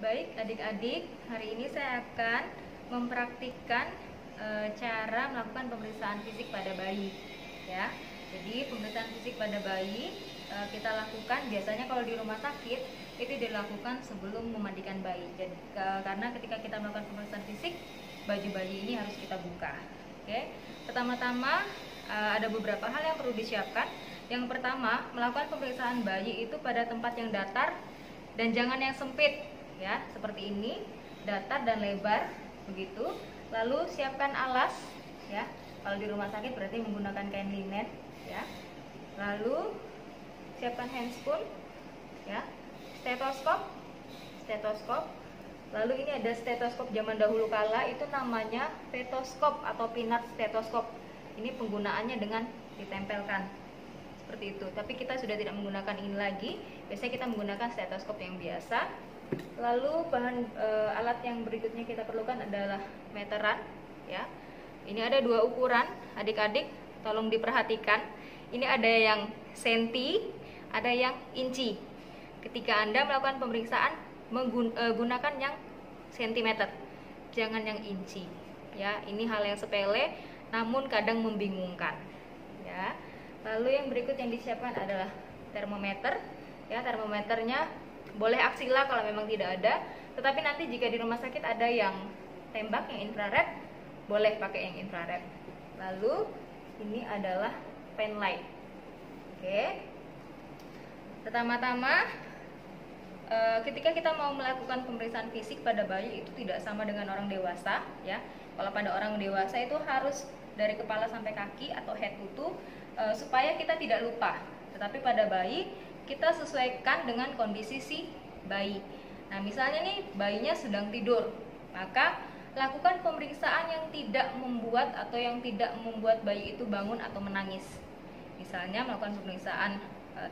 Baik adik-adik, hari ini saya akan mempraktikkan cara melakukan pemeriksaan fisik pada bayi ya. Jadi pemeriksaan fisik pada bayi kita lakukan biasanya kalau di rumah sakit itu dilakukan sebelum memandikan bayi. Jadi, karena ketika kita melakukan pemeriksaan fisik, baju bayi ini harus kita buka. Oke. Pertama-tama ada beberapa hal yang perlu disiapkan. Yang pertama, melakukan pemeriksaan bayi itu pada tempat yang datar dan jangan yang sempit ya, seperti ini, datar dan lebar begitu. Lalu siapkan alas ya. Kalau di rumah sakit berarti menggunakan kain linen ya. Lalu siapkan handscoon ya, stetoskop. Lalu ini ada stetoskop zaman dahulu kala itu namanya stetoskop atau pinat stetoskop. Ini penggunaannya dengan ditempelkan seperti itu. Tapi kita sudah tidak menggunakan ini lagi. Biasanya kita menggunakan stetoskop yang biasa. Lalu bahan alat yang berikutnya kita perlukan adalah meteran ya. Ini ada dua ukuran, adik-adik tolong diperhatikan. Ini ada yang senti, ada yang inci. Ketika Anda melakukan pemeriksaan menggunakan yang sentimeter, jangan yang inci ya. Ini hal yang sepele namun kadang membingungkan ya. Lalu yang berikut yang disiapkan adalah termometer ya. Termometernya boleh aksila kalau memang tidak ada, tetapi nanti jika di rumah sakit ada yang tembak, yang infrared, boleh pakai yang infrared. Lalu ini adalah pen light. Oke. Pertama-tama ketika kita mau melakukan pemeriksaan fisik pada bayi itu tidak sama dengan orang dewasa ya. Kalau pada orang dewasa itu harus dari kepala sampai kaki atau head to toe supaya kita tidak lupa. Tetapi pada bayi kita sesuaikan dengan kondisi si bayi. Nah, misalnya nih bayinya sedang tidur, maka lakukan pemeriksaan yang tidak membuat bayi itu bangun atau menangis. Misalnya melakukan pemeriksaan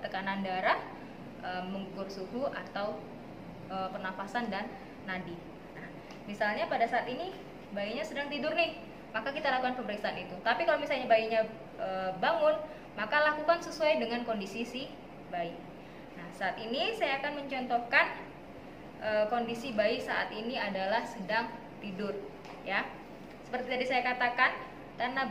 tekanan darah, mengukur suhu atau pernafasan dan nadi. Nah, misalnya pada saat ini bayinya sedang tidur nih, maka kita lakukan pemeriksaan itu. Tapi kalau misalnya bayinya bangun, maka lakukan sesuai dengan kondisi si bayi. Nah, saat ini saya akan mencontohkan kondisi bayi saat ini adalah sedang tidur ya. Seperti tadi saya katakan, karena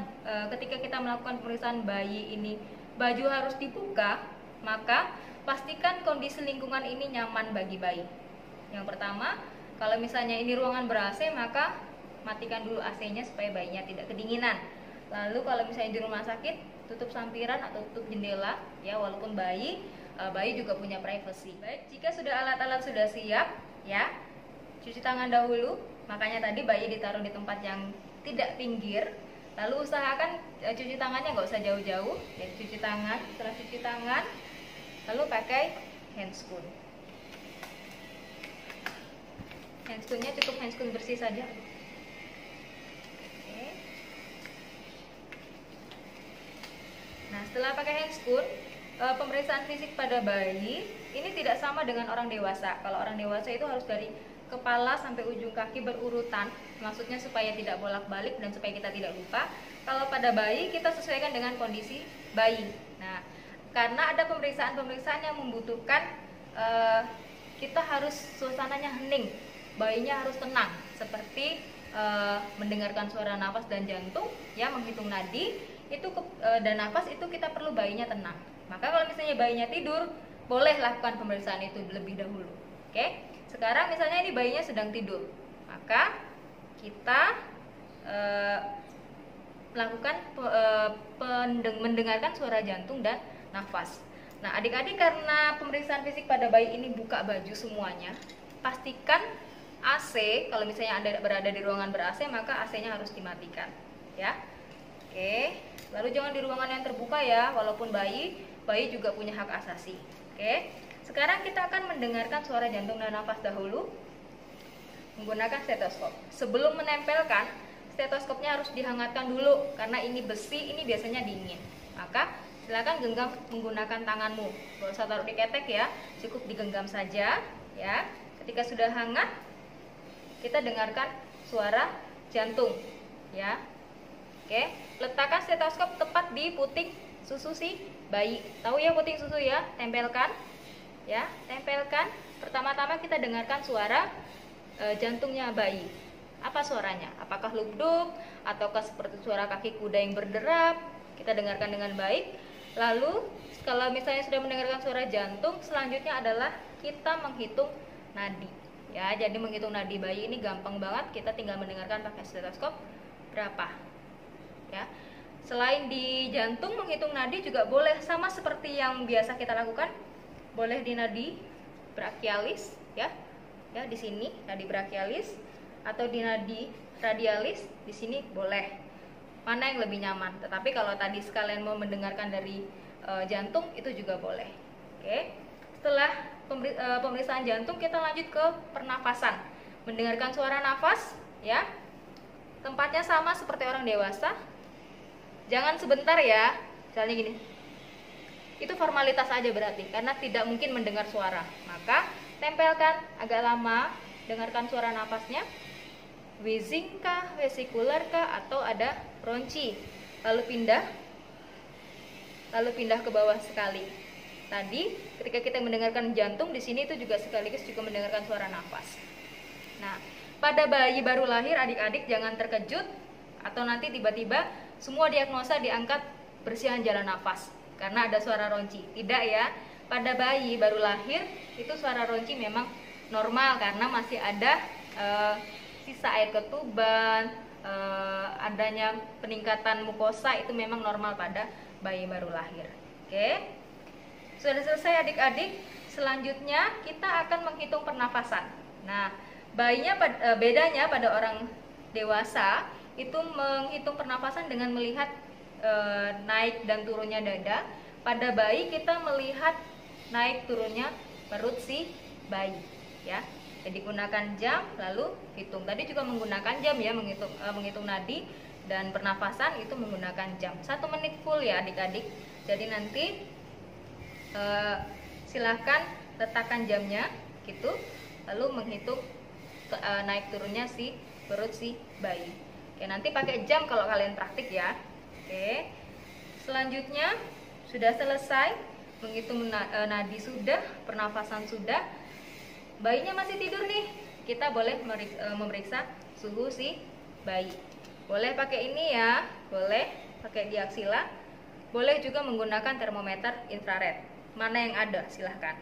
ketika kita melakukan pemeriksaan bayi ini baju harus dibuka, maka pastikan kondisi lingkungan ini nyaman bagi bayi. Yang pertama, kalau misalnya ini ruangan ber-AC, maka matikan dulu AC-nya supaya bayinya tidak kedinginan. Lalu kalau misalnya di rumah sakit, tutup sampiran atau tutup jendela ya, walaupun bayi juga punya privasi. Baik, jika sudah alat-alat sudah siap ya, cuci tangan dahulu. Makanya tadi bayi ditaruh di tempat yang tidak pinggir. Lalu usahakan cuci tangannya nggak usah jauh-jauh ya. Cuci tangan, setelah cuci tangan lalu pakai handscoon. Handscoonnya cukup handscoon bersih saja. Nah, setelah pakai handscoon, pemeriksaan fisik pada bayi ini tidak sama dengan orang dewasa. Kalau orang dewasa itu harus dari kepala sampai ujung kaki berurutan, maksudnya supaya tidak bolak-balik dan supaya kita tidak lupa. Kalau pada bayi kita sesuaikan dengan kondisi bayi. Nah, karena ada pemeriksaan-pemeriksaan yang membutuhkan kita harus suasananya hening, bayinya harus tenang, seperti mendengarkan suara nafas dan jantung, ya, menghitung nadi itu dan nafas itu kita perlu bayinya tenang. Maka kalau misalnya bayinya tidur, boleh lakukan pemeriksaan itu lebih dahulu. Oke, sekarang misalnya ini bayinya sedang tidur, maka kita melakukan mendengarkan suara jantung dan nafas. Nah, adik-adik, karena pemeriksaan fisik pada bayi ini buka baju semuanya, pastikan AC, kalau misalnya Anda berada di ruangan ber-AC, maka AC-nya harus dimatikan ya. Oke, lalu jangan di ruangan yang terbuka ya, walaupun bayi juga punya hak asasi. Oke, sekarang kita akan mendengarkan suara jantung dan nafas dahulu menggunakan stetoskop. Sebelum menempelkan, stetoskopnya harus dihangatkan dulu karena ini besi, ini biasanya dingin. Maka silakan genggam menggunakan tanganmu, gak usah taruh di ketek ya, cukup digenggam saja ya. Ketika sudah hangat, kita dengarkan suara jantung ya. Oke, letakkan stetoskop tepat di puting susu si bayi. Tahu ya puting susu ya? Tempelkan ya, tempelkan Pertama-tama kita dengarkan suara jantungnya bayi. Apa suaranya? Apakah lubduk ataukah seperti suara kaki kuda yang berderap? Kita dengarkan dengan baik. Lalu kalau misalnya sudah mendengarkan suara jantung, selanjutnya adalah kita menghitung nadi. Ya, jadi menghitung nadi bayi ini gampang banget. Kita tinggal mendengarkan pakai stetoskop berapa. Ya. Selain di jantung menghitung nadi juga boleh sama seperti yang biasa kita lakukan. Boleh di nadi brachialis, ya. Ya, di sini nadi brachialis atau di nadi radialis, di sini boleh. Mana yang lebih nyaman. Tetapi kalau tadi sekalian mau mendengarkan dari jantung itu juga boleh. Oke. Setelah pemeriksaan jantung, kita lanjut ke pernafasan. Mendengarkan suara nafas, ya. Tempatnya sama seperti orang dewasa. Jangan sebentar ya. Misalnya gini. Itu formalitas aja berarti karena tidak mungkin mendengar suara. Maka tempelkan agak lama, dengarkan suara nafasnya. Wheezing kah, vesikular kah, atau ada ronci. Lalu pindah ke bawah sekali. Tadi ketika kita mendengarkan jantung, di sini itu juga sekaligus juga mendengarkan suara nafas. Nah, pada bayi baru lahir, adik-adik jangan terkejut atau nanti tiba-tiba semua diagnosa diangkat bersihan jalan nafas karena ada suara ronci. Tidak ya. Pada bayi baru lahir itu suara ronci memang normal karena masih ada sisa air ketuban, adanya peningkatan mukosa itu memang normal pada bayi baru lahir. Oke, sudah selesai adik-adik. Selanjutnya kita akan menghitung pernafasan. Nah, bedanya pada orang dewasa itu menghitung pernafasan dengan melihat naik dan turunnya dada. Pada bayi kita melihat naik turunnya perut si bayi, ya. Jadi gunakan jam lalu hitung. Tadi juga menggunakan jam ya, menghitung nadi dan pernafasan itu menggunakan jam. 1 menit full ya adik-adik. Jadi nanti silahkan letakkan jamnya gitu, lalu menghitung naik turunnya si perut si bayi. Oke, nanti pakai jam kalau kalian praktik ya. Oke. Selanjutnya sudah selesai menghitung nadi sudah, pernafasan sudah. Bayinya masih tidur nih, kita boleh memeriksa suhu si bayi. Boleh pakai ini ya, boleh pakai diaksila, boleh juga menggunakan termometer infrared. Mana yang ada silahkan.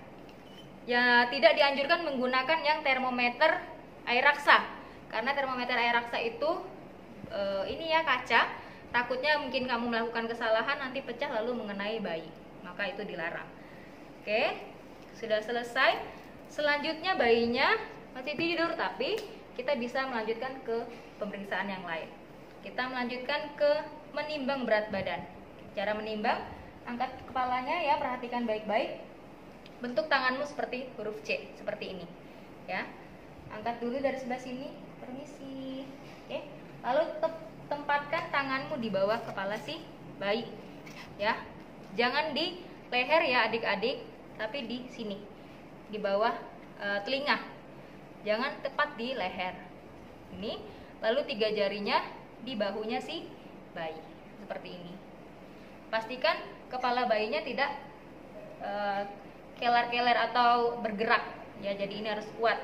Ya, tidak dianjurkan menggunakan yang termometer air raksa, karena termometer air raksa itu ini ya kaca. Takutnya mungkin kamu melakukan kesalahan nanti pecah lalu mengenai bayi, maka itu dilarang. Oke, sudah selesai. Selanjutnya bayinya masih tidur, tapi kita bisa melanjutkan ke pemeriksaan yang lain. Kita melanjutkan ke menimbang berat badan. Cara menimbang, angkat kepalanya ya, perhatikan baik-baik. Bentuk tanganmu seperti huruf C, seperti ini. Ya, angkat dulu dari sebelah sini, permisi. Oke, lalu tempatkan tanganmu di bawah kepala si bayi. Ya, jangan di leher ya adik-adik, tapi di sini. Di bawah telinga, jangan tepat di leher ini. Lalu 3 jarinya di bahunya si bayi seperti ini. Pastikan kepala bayinya tidak kelar-kelar atau bergerak ya, jadi ini harus kuat.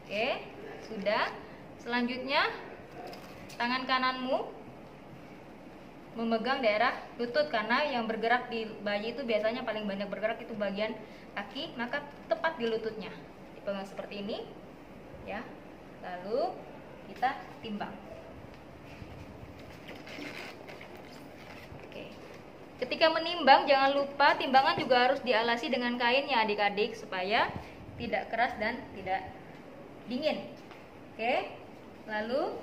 Oke, sudah. Selanjutnya tangan kananmu memegang daerah lutut, karena yang bergerak di bayi itu biasanya paling banyak bergerak itu bagian kaki, maka tepat di lututnya. Dipegang seperti ini ya. Lalu kita timbang. Oke. Ketika menimbang jangan lupa timbangan juga harus dialasi dengan kain ya adik-adik supaya tidak keras dan tidak dingin. Oke. Lalu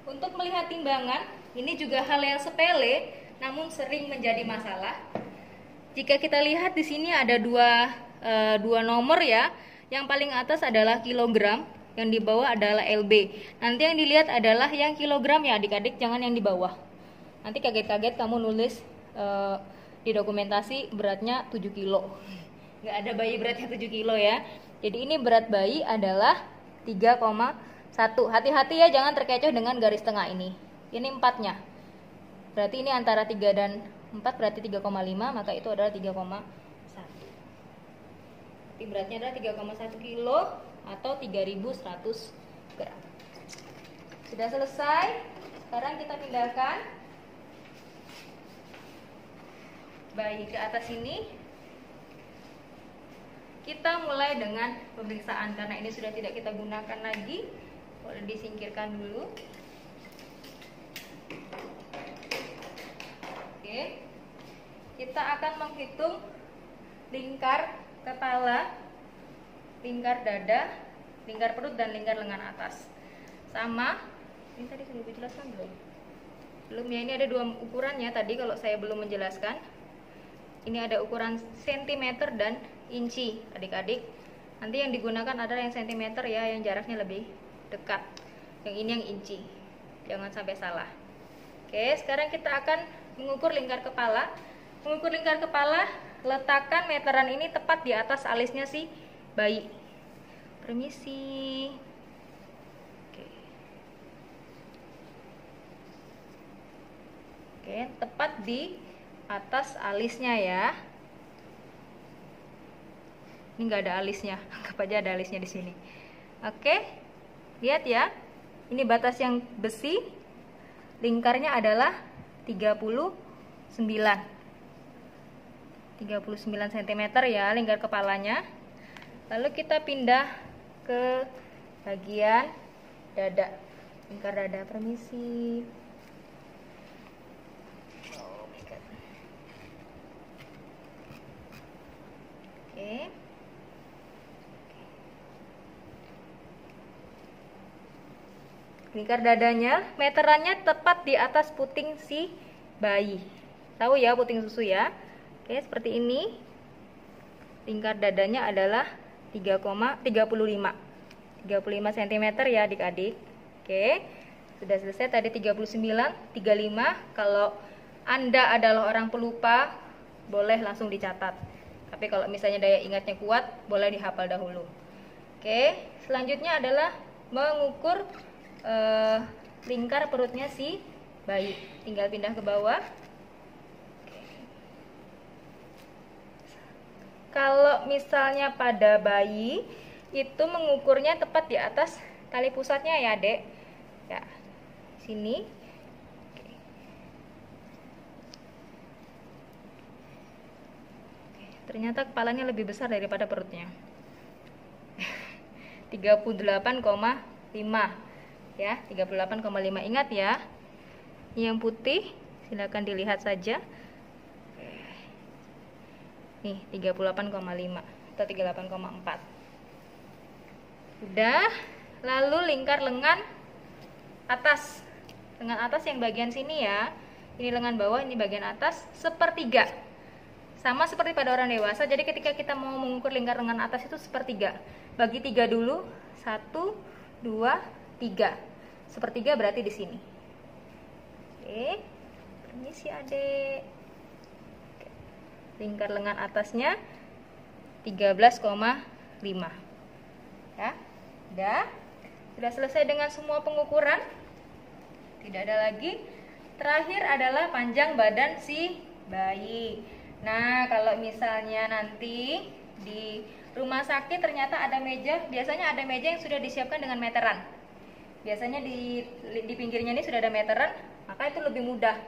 untuk melihat timbangan, ini juga hal yang sepele namun sering menjadi masalah. Jika kita lihat di sini ada dua nomor ya. Yang paling atas adalah kilogram, yang di bawah adalah LB. Nanti yang dilihat adalah yang kilogram ya adik-adik, jangan yang di bawah. Nanti kaget-kaget kamu nulis di dokumentasi beratnya 7 kilo. Nggak ada bayi beratnya 7 kilo ya. Jadi ini berat bayi adalah 3,1. Hati-hati ya, jangan terkecoh dengan garis tengah ini. Ini 4-nya. Berarti ini antara 3 dan 4 berarti 3,5, maka itu adalah 3,1. Berarti beratnya adalah 3,1 kilo atau 3100 gram. Sudah selesai. Sekarang kita pindahkan bayi ke atas ini. Kita mulai dengan pemeriksaan karena ini sudah tidak kita gunakan lagi. Boleh disingkirkan dulu. Oke. Kita akan menghitung lingkar kepala, lingkar dada, lingkar perut dan lingkar lengan atas. Sama, ini tadi sudah dijelaskan belum? Belum ya, ini ada dua ukurannya tadi kalau saya belum menjelaskan. Ini ada ukuran sentimeter dan inci, adik-adik. Nanti yang digunakan adalah yang sentimeter ya, yang jaraknya lebih dekat. Yang ini yang inci. Jangan sampai salah. Oke, sekarang kita akan mengukur lingkar kepala. Mengukur lingkar kepala, letakkan meteran ini tepat di atas alisnya si bayi. Permisi. Oke. Oke, tepat di atas alisnya ya. Ini nggak ada alisnya, anggap aja ada alisnya di sini. Oke, lihat ya. Ini batas yang besi, lingkarnya adalah 39 cm ya lingkar kepalanya. Lalu kita pindah ke bagian dada, lingkar dada. Permisi. Oh my God. Oke. Lingkar dadanya, meterannya tepat di atas puting si bayi. Tahu ya puting susu ya. Oke, seperti ini. Lingkar dadanya adalah 35 cm ya adik-adik. Oke. Sudah selesai tadi 39, 35. Kalau Anda adalah orang pelupa, boleh langsung dicatat. Tapi kalau misalnya daya ingatnya kuat, boleh dihafal dahulu. Oke, selanjutnya adalah mengukur lingkar perutnya si bayi. Tinggal pindah ke bawah. Kalau misalnya pada bayi itu mengukurnya tepat di atas tali pusatnya ya, Dek. Ya. Sini. Ternyata kepalanya lebih besar daripada perutnya. 38,5 ya, 38,5. Ingat ya. Yang putih silakan dilihat saja. Nih, 38,5 atau 38,4. Udah. Lalu lingkar lengan atas. Lengan atas yang bagian sini ya. Ini lengan bawah, ini bagian atas, sepertiga. Sama seperti pada orang dewasa. Jadi ketika kita mau mengukur lingkar lengan atas itu sepertiga. Bagi 3 dulu. 1, 2, 3. Sepertiga berarti di sini. Oke. Permisi Adek. Lingkar lengan atasnya 13,5 ya. Sudah selesai dengan semua pengukuran. Tidak ada lagi. Terakhir adalah panjang badan si bayi. Nah, kalau misalnya nanti di rumah sakit ternyata ada meja, biasanya ada meja yang sudah disiapkan dengan meteran. Biasanya di pinggirnya ini sudah ada meteran, maka itu lebih mudah.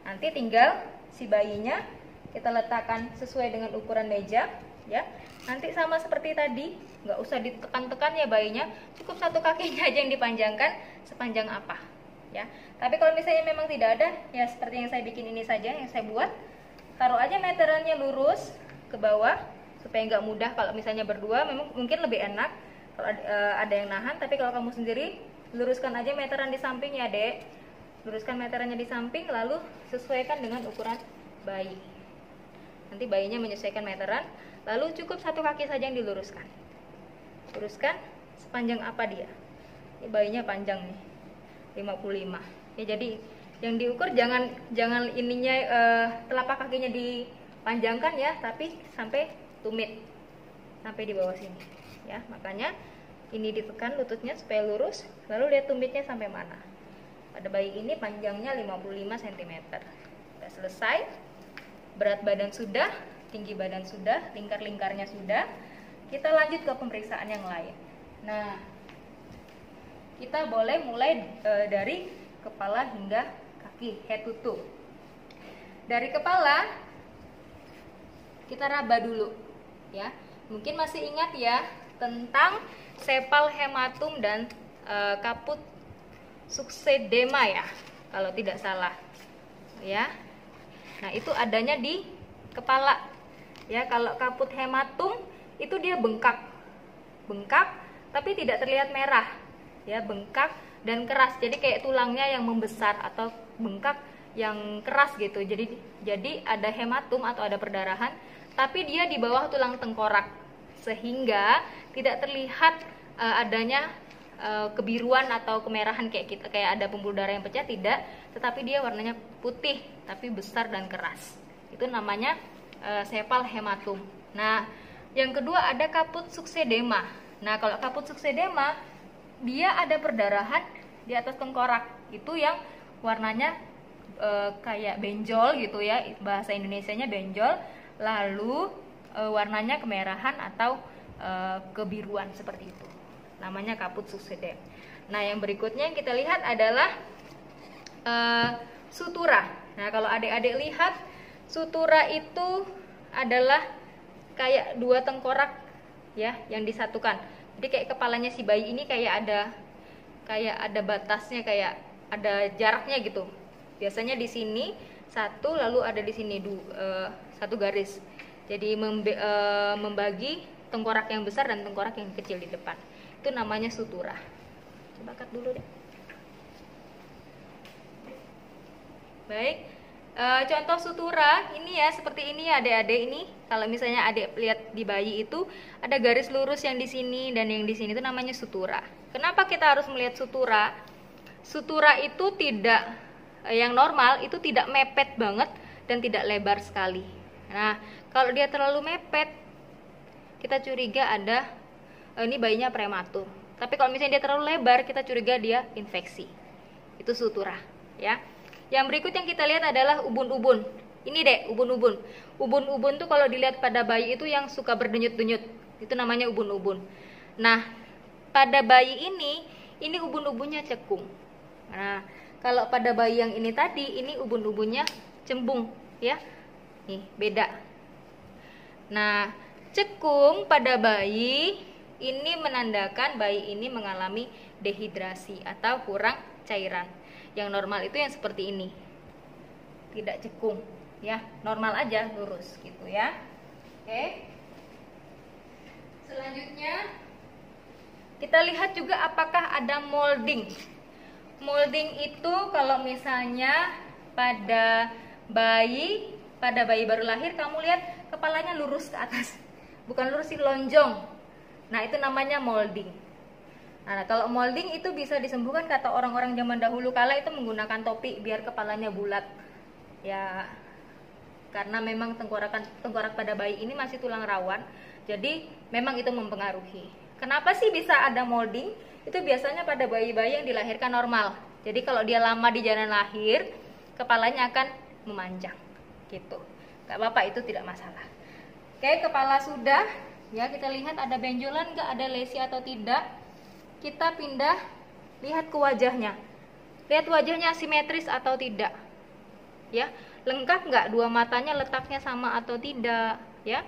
Nanti tinggal si bayinya kita letakkan sesuai dengan ukuran meja ya. Nanti sama seperti tadi, nggak usah ditekan-tekan ya bayinya, cukup satu kakinya aja yang dipanjangkan sepanjang apa ya. Tapi kalau misalnya memang tidak ada, ya seperti yang saya bikin ini saja, yang saya buat, taruh aja meterannya lurus ke bawah supaya nggak mudah. Kalau misalnya berdua memang mungkin lebih enak kalau ada yang nahan, tapi kalau kamu sendiri luruskan aja meteran di samping ya Dek. Luruskan meterannya di samping, lalu sesuaikan dengan ukuran bayi. Nanti bayinya menyesuaikan meteran, lalu cukup satu kaki saja yang diluruskan. Luruskan sepanjang apa dia. Ini bayinya panjang nih, 55. Ya, jadi yang diukur jangan ininya telapak kakinya dipanjangkan ya, tapi sampai tumit, sampai di bawah sini. Ya, makanya ini ditekan lututnya supaya lurus, lalu lihat tumitnya sampai mana. Pada bayi ini panjangnya 55 cm. Sudah selesai. Berat badan sudah, tinggi badan sudah, lingkar-lingkarnya sudah. kita lanjut ke pemeriksaan yang lain. Nah, kita boleh mulai dari kepala hingga kaki, head to toe. Dari kepala kita raba dulu, ya. Mungkin masih ingat ya tentang sepal hematum dan kaput succedema ya, kalau tidak salah, ya. Nah, itu adanya di kepala, ya. Kalau kaput hematum itu dia bengkak, tapi tidak terlihat merah, ya, bengkak dan keras. Jadi kayak tulangnya yang membesar atau bengkak yang keras gitu. Jadi ada hematum atau ada perdarahan, tapi dia di bawah tulang tengkorak, sehingga tidak terlihat adanya kebiruan atau kemerahan kayak ada pembuluh darah yang pecah, tidak, tetapi dia warnanya putih tapi besar dan keras. Itu namanya sepal hematum. Nah, yang kedua ada kaput succedema. Nah, kalau kaput succedema dia ada perdarahan di atas tengkorak, itu yang warnanya kayak benjol gitu ya, bahasa Indonesianya benjol, lalu warnanya kemerahan atau kebiruan seperti itu. Namanya kaput succedem. Nah, yang berikutnya yang kita lihat adalah sutura. Nah, kalau adik-adik lihat, sutura itu adalah kayak dua tengkorak ya yang disatukan. Jadi kayak kepalanya si bayi ini kayak ada batasnya, kayak ada jaraknya gitu. Biasanya di sini satu, lalu ada di sini satu garis. Jadi membagi tengkorak yang besar dan tengkorak yang kecil di depan. Itu namanya sutura. Coba cut dulu deh. Baik, contoh sutura ini ya, seperti ini ya adik-adik. Ini kalau misalnya adik lihat di bayi itu ada garis lurus yang di sini dan yang di sini, itu namanya sutura. Kenapa kita harus melihat sutura? Sutura itu tidak, yang normal itu tidak mepet banget dan tidak lebar sekali. Nah, kalau dia terlalu mepet, kita curiga ini bayinya prematur. Tapi kalau misalnya dia terlalu lebar, kita curiga dia infeksi. Itu sutura, ya. Yang berikut yang kita lihat adalah ubun-ubun. Ini deh, ubun-ubun. Ubun-ubun tuh kalau dilihat pada bayi itu yang suka berdenyut-denyut, itu namanya ubun-ubun. Nah, pada bayi ini ubun-ubunnya cekung. Nah, kalau pada bayi yang ini tadi, ini ubun-ubunnya cembung, ya. Nih, beda. Nah, cekung pada bayi ini menandakan bayi ini mengalami dehidrasi atau kurang cairan. Yang normal itu yang seperti ini, tidak cekung, ya, normal aja, lurus gitu ya. Oke. Selanjutnya kita lihat juga apakah ada molding. Molding itu kalau misalnya pada bayi baru lahir, kamu lihat kepalanya lurus ke atas, bukan lurus sih, lonjong. Nah, itu namanya molding. Nah, kalau molding itu bisa disembuhkan, kata orang-orang zaman dahulu kala itu menggunakan topi biar kepalanya bulat. Ya, karena memang tengkorak pada bayi ini masih tulang rawan, jadi memang itu mempengaruhi. Kenapa sih bisa ada molding? Itu biasanya pada bayi-bayi yang dilahirkan normal. Jadi kalau dia lama di jalan lahir, kepalanya akan memanjang gitu. Gak apa-apa, itu tidak masalah. Oke, kepala sudah. Ya, kita lihat ada benjolan nggak, ada lesi atau tidak. Kita pindah, lihat ke wajahnya. Lihat wajahnya simetris atau tidak. Ya, lengkap nggak, dua matanya letaknya sama atau tidak, ya.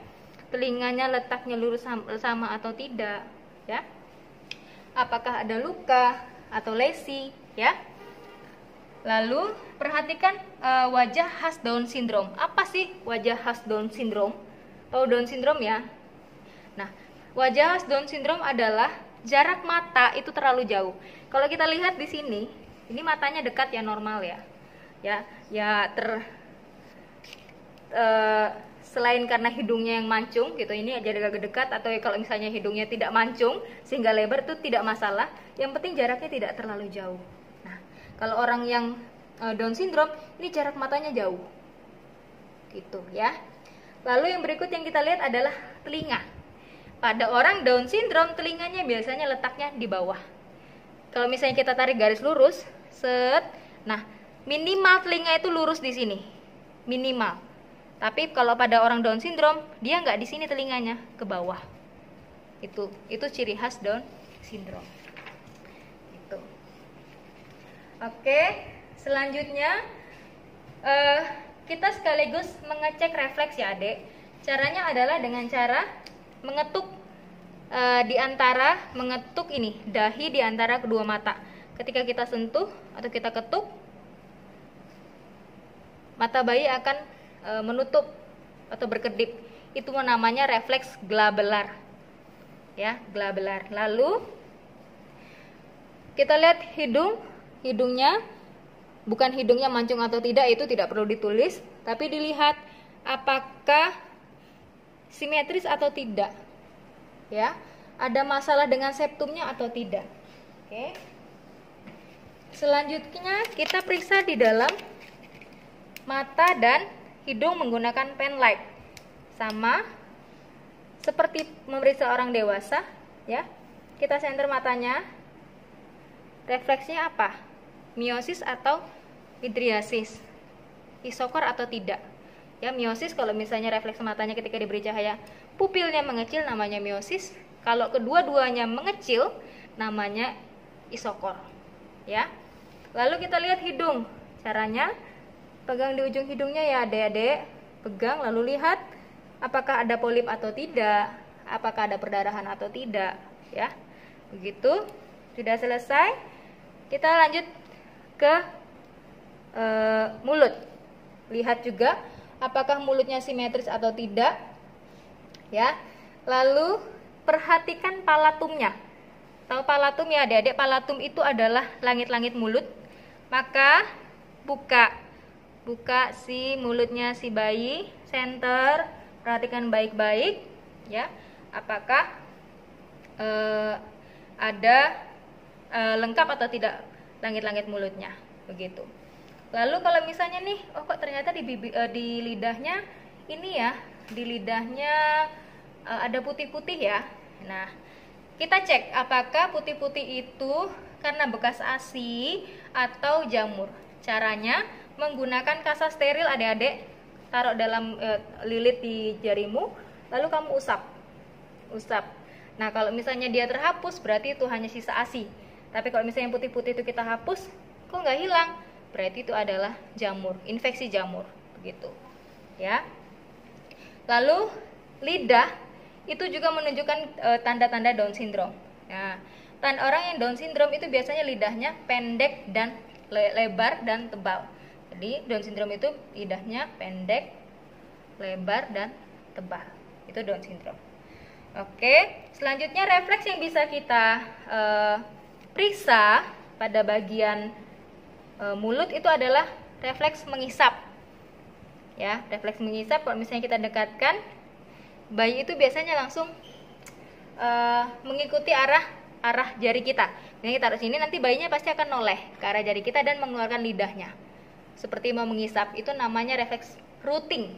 Telinganya letaknya lurus sama atau tidak, ya. Apakah ada luka atau lesi, ya. Lalu perhatikan wajah khas Down syndrome. Apa sih wajah khas Down syndrome? Tahu Down syndrome ya? Nah, wajah khas Down syndrome adalah jarak mata itu terlalu jauh. Kalau kita lihat di sini, ini matanya dekat ya, normal ya. Selain karena hidungnya yang mancung gitu, ini aja agak dekat, atau kalau misalnya hidungnya tidak mancung sehingga lebar, itu tidak masalah. Yang penting jaraknya tidak terlalu jauh. Nah, kalau orang yang Down syndrome, ini jarak matanya jauh. Gitu ya. Lalu yang berikut yang kita lihat adalah telinga. Pada orang Down syndrome, telinganya biasanya letaknya di bawah. Kalau misalnya kita tarik garis lurus, nah, minimal telinga itu lurus di sini, minimal. Tapi kalau pada orang Down syndrome, dia nggak di sini telinganya, ke bawah. Itu ciri khas Down syndrome. Itu. Oke, selanjutnya kita sekaligus mengecek refleks ya Adik. Caranya adalah dengan cara mengetuk mengetuk ini dahi di antara kedua mata. Ketika kita sentuh atau kita ketuk, mata bayi akan menutup atau berkedip. Itu namanya refleks glabelar. Ya, glabelar. Lalu kita lihat hidungnya, bukan hidungnya mancung atau tidak, itu tidak perlu ditulis, tapi dilihat apakah simetris atau tidak. Ya, ada masalah dengan septumnya atau tidak. Oke. Selanjutnya kita periksa di dalam mata dan hidung menggunakan pen light. Sama seperti memeriksa orang dewasa, ya. Kita senter matanya. Refleksnya apa? Miosis atau midriasis? Isokor atau tidak? Ya, miosis kalau misalnya refleks matanya ketika diberi cahaya pupilnya mengecil namanya miosis. Kalau kedua-duanya mengecil namanya isokor. Ya. Lalu kita lihat hidung. Caranya pegang di ujung hidungnya ya Adik-adik. Pegang lalu lihat apakah ada polip atau tidak, apakah ada perdarahan atau tidak, ya. Begitu. Sudah selesai. Kita lanjut ke mulut. Lihat juga apakah mulutnya simetris atau tidak, ya. Lalu perhatikan palatumnya. Tahu palatum ya Adik-adik? Palatum itu adalah langit-langit mulut. Maka buka si mulutnya si bayi, center, perhatikan baik-baik, ya. Apakah ada lengkap atau tidak langit-langit mulutnya, begitu. Lalu kalau misalnya nih, oh kok ternyata di lidahnya ini ya, di lidahnya ada putih-putih ya. Nah, kita cek apakah putih-putih itu karena bekas ASI atau jamur. Caranya menggunakan kasa steril Adik-adik, taruh dalam lilit di jarimu, lalu kamu usap. Nah, kalau misalnya dia terhapus berarti itu hanya sisa ASI. Tapi kalau misalnya yang putih-putih itu kita hapus, kok nggak hilang? Berarti itu adalah jamur, infeksi jamur, begitu. Ya. Lalu lidah itu juga menunjukkan tanda-tanda Down syndrome. Nah, orang yang Down syndrome itu biasanya lidahnya pendek dan lebar dan tebal. Jadi Down syndrome itu lidahnya pendek, lebar dan tebal. Itu Down syndrome. Oke, selanjutnya refleks yang bisa kita periksa pada bagian mulut itu adalah refleks mengisap. Ya, refleks mengisap kalau misalnya kita dekatkan, bayi itu biasanya langsung mengikuti arah jari kita. Jadi kita taruh sini, nanti bayinya pasti akan noleh ke arah jari kita dan mengeluarkan lidahnya. Seperti mau mengisap, itu namanya refleks rooting.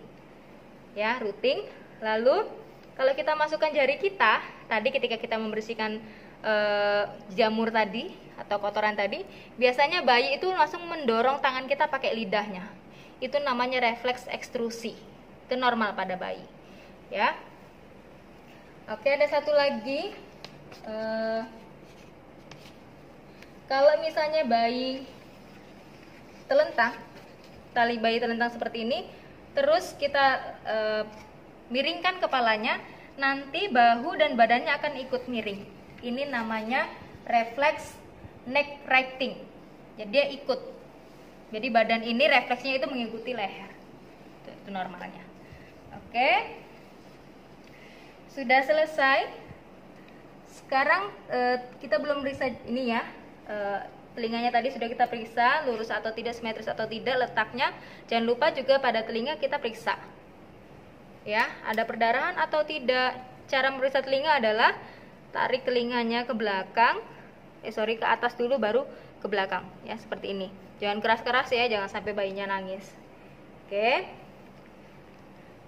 Ya, rooting. Lalu kalau kita masukkan jari kita, tadi ketika kita membersihkan jamur tadi atau kotoran tadi, biasanya bayi itu langsung mendorong tangan kita pakai lidahnya. Itu namanya refleks ekstrusi. Itu normal pada bayi. Ya. Oke, ada satu lagi. Kalau misalnya bayi telentang, tali bayi telentang seperti ini, terus kita miringkan kepalanya, nanti bahu dan badannya akan ikut miring. Ini namanya refleks neck righting. Jadi dia ikut. Jadi badan ini refleksnya itu mengikuti leher. Itu normalnya. Oke. Sudah selesai. Sekarang kita belum periksa ini ya. Telinganya tadi sudah kita periksa, lurus atau tidak, simetris atau tidak letaknya. Jangan lupa juga pada telinga kita periksa. Ya, ada perdarahan atau tidak. Cara memeriksa telinga adalah tarik telinganya ke belakang. Ke atas dulu baru ke belakang ya, seperti ini. Jangan keras-keras ya, jangan sampai bayinya nangis. Oke.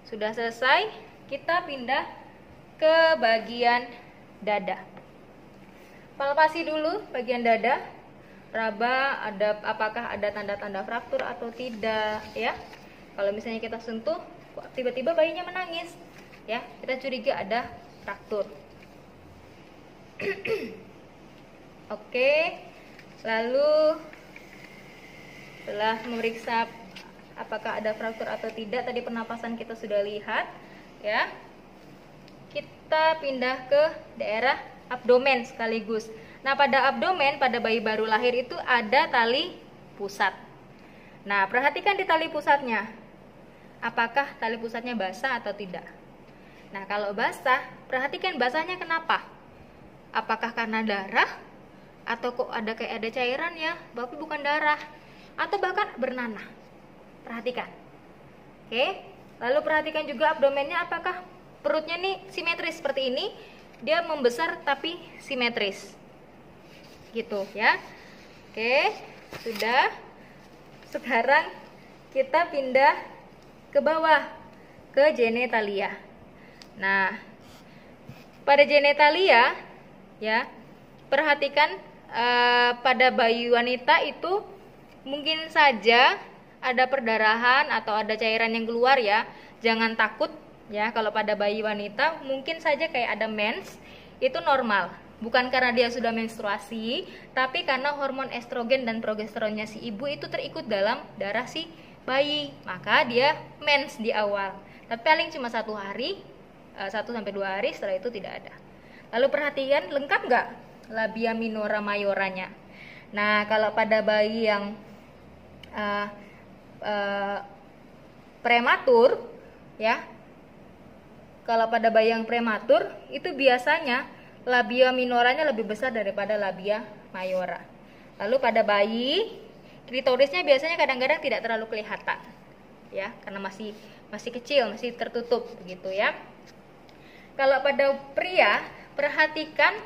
Sudah selesai, kita pindah ke bagian dada. Palpasi dulu bagian dada. Raba, apakah ada tanda-tanda fraktur atau tidak ya. Kalau misalnya kita sentuh, tiba-tiba bayinya menangis ya, kita curiga ada fraktur. Oke, lalu setelah memeriksa apakah ada fraktur atau tidak, tadi pernapasan kita sudah lihat ya. Kita pindah ke daerah abdomen sekaligus. Nah, pada abdomen pada bayi baru lahir itu ada tali pusat. Nah, perhatikan di tali pusatnya. Apakah tali pusatnya basah atau tidak? Nah, kalau basah, perhatikan basahnya kenapa? Apakah karena darah atau kok ada cairan ya, tapi bukan darah, atau bahkan bernanah? Perhatikan. Oke, lalu perhatikan juga abdomennya, apakah perutnya nih simetris seperti ini, dia membesar tapi simetris gitu ya. Oke, sudah. Sekarang kita pindah ke bawah ke genitalia. Nah, pada genitalia ya, perhatikan pada bayi wanita itu mungkin saja ada perdarahan atau ada cairan yang keluar ya. Jangan takut ya, kalau pada bayi wanita mungkin saja kayak ada mens, itu normal. Bukan karena dia sudah menstruasi, tapi karena hormon estrogen dan progesteronnya si ibu itu terikut dalam darah si bayi, maka dia mens di awal. Tapi paling cuma 1 hari, 1-2 hari, setelah itu tidak ada. Lalu perhatikan lengkap nggak labia minora mayoranya. Nah, kalau pada bayi yang prematur ya, kalau pada bayi yang prematur itu biasanya labia minoranya lebih besar daripada labia mayora. Lalu pada bayi, klitorisnya biasanya kadang-kadang tidak terlalu kelihatan ya, karena masih kecil, masih tertutup begitu ya. Kalau pada pria, perhatikan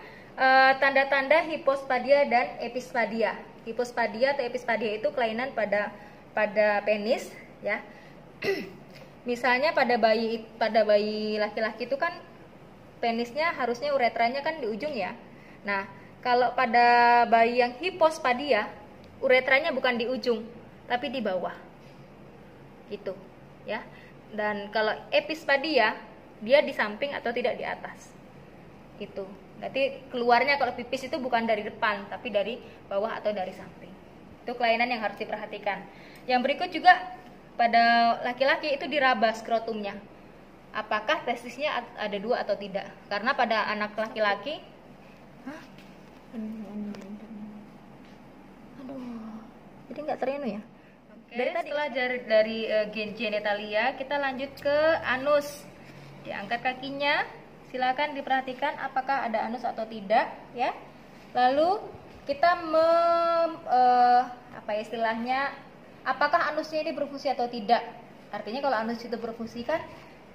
tanda-tanda hipospadia dan epispadia. Hipospadia atau epispadia itu kelainan pada penis ya. Misalnya pada bayi laki-laki itu kan penisnya harusnya uretranya kan di ujung ya. Nah, kalau pada bayi yang hipospadia, uretranya bukan di ujung, tapi di bawah. Gitu, ya. Dan kalau epispadia, dia di samping atau tidak di atas. Gitu. Berarti keluarnya kalau pipis itu bukan dari depan, tapi dari bawah atau dari samping. Itu kelainan yang harus diperhatikan. Yang berikut juga pada laki-laki itu diraba skrotumnya. Apakah testisnya ada 2 atau tidak? Karena pada anak laki-laki, jadi nggak terenu ya. Oke, setelah dari genitalia, kita lanjut ke anus. Diangkat kakinya, silakan diperhatikan apakah ada anus atau tidak ya. Lalu kita istilahnya, apakah anusnya ini berfungsi atau tidak? Artinya kalau anus itu berfungsi kan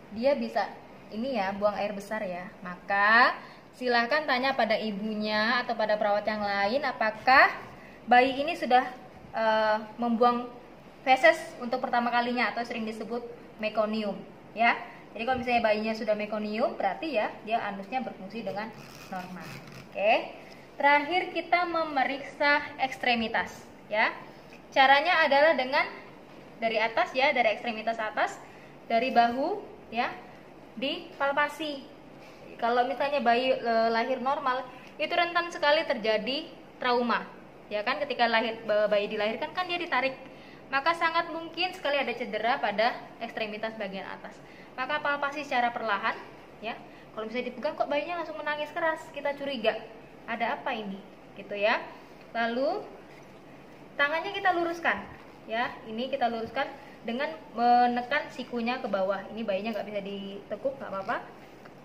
dia bisa ini ya, buang air besar ya. Maka silahkan tanya pada ibunya atau pada perawat yang lain apakah bayi ini sudah membuang feses untuk pertama kalinya atau sering disebut mekonium ya. Jadi kalau misalnya bayinya sudah mekonium, berarti ya dia anusnya berfungsi dengan normal. Oke. Terakhir kita memeriksa ekstremitas ya. Caranya adalah dengan dari atas ya, dari ekstremitas atas, dari bahu ya, dipalpasi. Kalau misalnya bayi lahir normal, itu rentan sekali terjadi trauma. Ya kan, ketika bayi dilahirkan kan dia ditarik. Maka sangat mungkin sekali ada cedera pada ekstremitas bagian atas. Maka palpasi secara perlahan ya. Kalau misalnya dipegang kok bayinya langsung menangis keras, kita curiga. Ada apa ini? Gitu ya. Lalu tangannya kita luruskan ya. Ini kita luruskan dengan menekan sikunya ke bawah. Ini bayinya nggak bisa ditekuk, nggak apa-apa.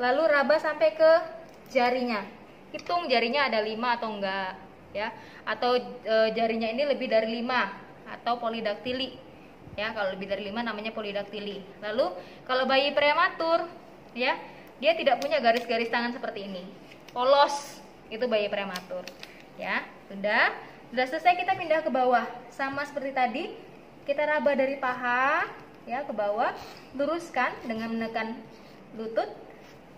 Lalu raba sampai ke jarinya. Hitung jarinya ada 5 atau enggak ya. Atau jarinya ini lebih dari 5 atau polidaktili. Ya, kalau lebih dari 5 namanya polidaktili. Lalu kalau bayi prematur ya, dia tidak punya garis-garis tangan seperti ini. Polos, itu bayi prematur. Ya, sudah selesai, kita pindah ke bawah. Sama seperti tadi, kita raba dari paha ya ke bawah, luruskan dengan menekan lutut,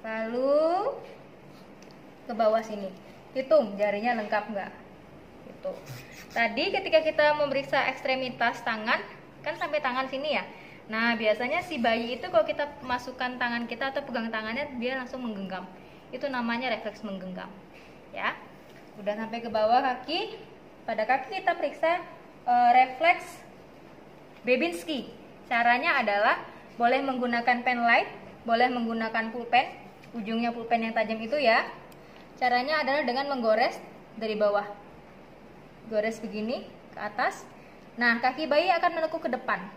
lalu ke bawah sini. Hitung jarinya lengkap nggak? Gitu. Tadi ketika kita memeriksa ekstremitas tangan, kan sampai tangan sini ya. Nah, biasanya si bayi itu kalau kita masukkan tangan kita atau pegang tangannya, dia langsung menggenggam. Itu namanya refleks menggenggam. Udah sampai ke bawah kaki. Pada kaki kita periksa refleks Babinski. Caranya adalah boleh menggunakan pen light, boleh menggunakan pulpen, ujungnya pulpen yang tajam itu ya. Caranya adalah dengan menggores dari bawah. Gores begini ke atas. Nah, kaki bayi akan menekuk ke depan.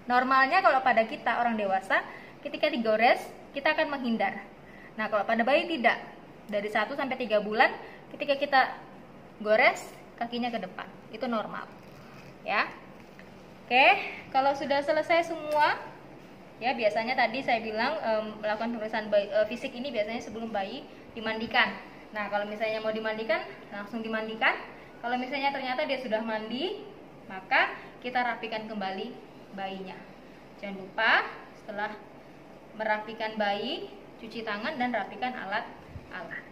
Normalnya kalau pada kita orang dewasa, ketika digores, kita akan menghindar. Nah, kalau pada bayi tidak. Dari 1 sampai 3 bulan, ketika kita gores, kakinya ke depan. Itu normal. Ya. Oke, kalau sudah selesai semua, ya biasanya tadi saya bilang melakukan pemeriksaan fisik ini biasanya sebelum bayi dimandikan. Nah, kalau misalnya mau dimandikan, langsung dimandikan. Kalau misalnya ternyata dia sudah mandi, maka kita rapikan kembali bayinya. Jangan lupa setelah merapikan bayi, cuci tangan dan rapikan alat-alat.